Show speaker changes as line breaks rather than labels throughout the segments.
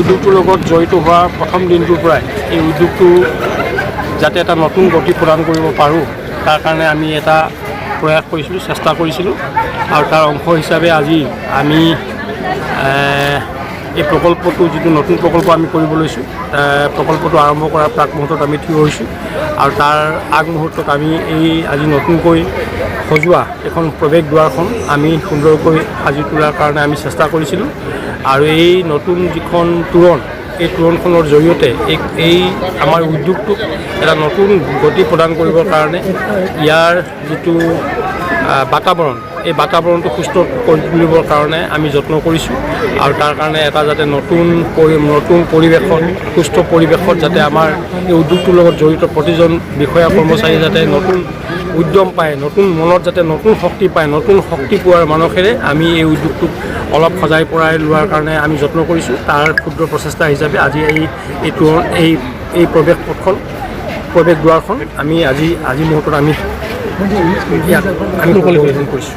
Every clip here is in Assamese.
উদ্যোগটোৰ লগত জড়িত হোৱা প্ৰথম দিনটোৰ পৰাই এই উদ্যোগটো যাতে এটা নতুন গতি প্ৰদান কৰিব পাৰোঁ তাৰ কাৰণে আমি এটা প্ৰয়াস কৰিছিলোঁ, চেষ্টা কৰিছিলোঁ আৰু তাৰ অংশ হিচাপে আজি আমি এই প্ৰকল্পটো যিটো নতুন প্ৰকল্প আমি কৰিব লৈছোঁ প্ৰকল্পটো আৰম্ভ কৰাৰ প্ৰাক মুহূৰ্তত আমি থিয় হৈছোঁ আৰু তাৰ আগমুহূৰ্তত আমি এই আজি নতুনকৈ সজোৱা এখন প্ৰৱেশ দুৱাৰখন আমি সুন্দৰকৈ সাজি তোলাৰ কাৰণে আমি চেষ্টা কৰিছিলোঁ আৰু এই নতুন যিখন তোৰণ এই তোৰণখনৰ জৰিয়তে এই আমাৰ উদ্যোগটোক এটা নতুন গতি প্ৰদান কৰিবৰ কাৰণে ইয়াৰ যিটো বাতাবৰণ এই বাতাবৰণটো সুস্থ কৰি তুলিবৰ কাৰণে আমি যত্ন কৰিছোঁ আৰু তাৰ কাৰণে এটা যাতে নতুন পৰিৱেশত সুস্থ পৰিৱেশত যাতে আমাৰ এই উদ্যোগটোৰ লগত জড়িত প্ৰতিজন বিষয়া কৰ্মচাৰী যাতে নতুন উদ্যম পায়, নতুন মনত যাতে নতুন শক্তি পায়, নতুন শক্তি পোৱাৰ মানসেৰে আমি এই উদ্যোগটোক অলপ সজাই পৰাই লোৱাৰ কাৰণে আমি যত্ন কৰিছোঁ। তাৰ ক্ষুদ্ৰ প্ৰচেষ্টা হিচাপে আজি এই প্ৰৱেশ পথখন প্ৰৱেশ দুৱাৰখন আমি আজি মুহূৰ্তত আমি পৰিৱৰ্তন কৰিছোঁ।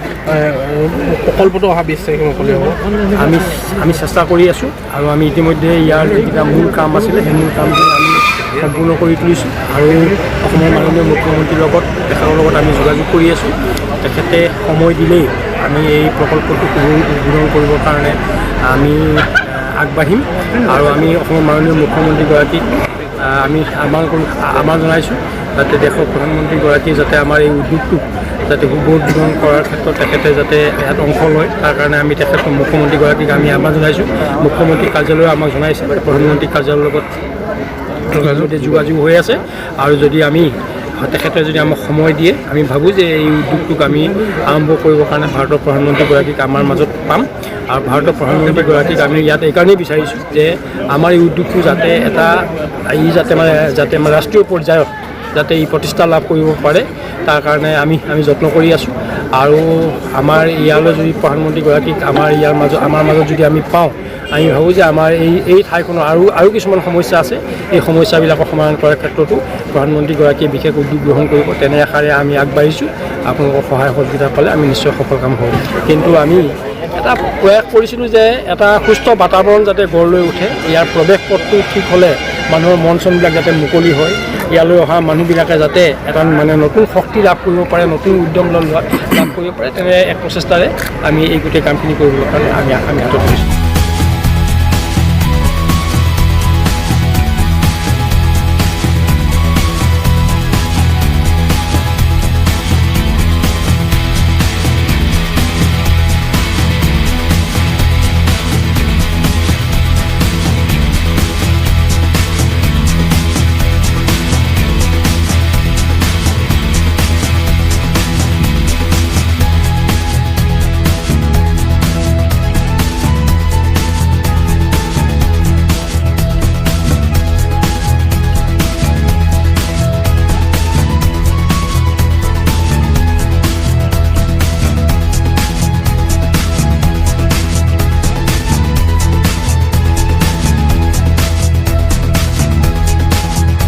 প্ৰকল্পটো অহা 20 তাৰিখে মুকলি হ'ব।
আমি চেষ্টা কৰি আছোঁ আৰু আমি ইতিমধ্যে ইয়াৰ যিকেইটা মূল কাম আছিলে সেই মূল কামখিনি আমি সম্পূৰ্ণ কৰি তুলিছোঁ আৰু অসমৰ মাননীয় মুখ্যমন্ত্ৰীৰ লগত তেখেতৰ লগত আমি যোগাযোগ কৰি আছোঁ। তেখেতে সময় দিলেই আমি এই প্ৰকল্পটো উদ্বোধন কৰিবৰ কাৰণে আমি আগবাঢ়িম আৰু আমি অসমৰ মাননীয় মুখ্যমন্ত্ৰীগৰাকীক আমি আমাৰ জনাইছোঁ যাতে দেশৰ প্ৰধানমন্ত্ৰীগৰাকীয়ে যাতে আমাৰ এই উদ্যোগটোক যাতে উদ্বোধন কৰাৰ ক্ষেত্ৰত তেখেতে যাতে ইয়াত অংশ লয় তাৰ কাৰণে আমি তেখেতৰ মুখ্যমন্ত্ৰীগৰাকীক আমি আমাৰ জনাইছোঁ। মুখ্যমন্ত্ৰী কাৰ্যালয়ে আমাক জনাইছে প্ৰধানমন্ত্ৰী কাৰ্যালয়ৰ লগত যোগাযোগ হৈ আছে আৰু যদি তেখেতে যদি আমাক সময় দিয়ে আমি ভাবোঁ যে এই উদ্যোগটোক আমি আৰম্ভ কৰিবৰ কাৰণে ভাৰতৰ প্ৰধানমন্ত্ৰীগৰাকীক আমাৰ মাজত পাম আৰু ভাৰতৰ প্ৰধানমন্ত্ৰীগৰাকীক আমি ইয়াত এইকাৰণেই বিচাৰিছোঁ যে আমাৰ এই উদ্যোগটো যাতে যাতে ৰাষ্ট্ৰীয় পৰ্যায়ত যাতে ই প্ৰতিষ্ঠা লাভ কৰিব পাৰে তাৰ কাৰণে আমি যত্ন কৰি আছোঁ আৰু আমাৰ ইয়ালৈ যদি প্ৰধানমন্ত্ৰীগৰাকীক আমাৰ মাজত যদি আমি পাওঁ আমি ভাবোঁ যে আমাৰ এই ঠাইখনৰ আৰু কিছুমান সমস্যা আছে এই সমস্যাবিলাকৰ সমাধান কৰাৰ ক্ষেত্ৰতো প্ৰধানমন্ত্ৰীগৰাকীয়ে বিশেষ উদ্যোগ গ্ৰহণ কৰিব তেনে আশাৰে আমি আগবাঢ়িছোঁ। আপোনালোকৰ সহায় সহযোগিতা পালে আমি নিশ্চয় সফল কাম হ'ব। কিন্তু আমি এটা প্ৰয়াস কৰিছিলোঁ যে এটা সুস্থ বাতাবৰণ যাতে গঢ় লৈ উঠে, ইয়াৰ প্ৰৱেশ পথটো ঠিক হ'লে মানুহৰ মন চনবিলাক যাতে মুকলি হয়, ইয়ালৈ অহা মানুহবিলাকে যাতে এটা নতুন শক্তি লাভ কৰিব পাৰে, নতুন উদ্যম লাভ কৰিব পাৰে তেনে এক প্ৰচেষ্টাৰে আমি এই গোটেই কামখিনি কৰিবৰ কাৰণে আমি হাতত লৈছোঁ।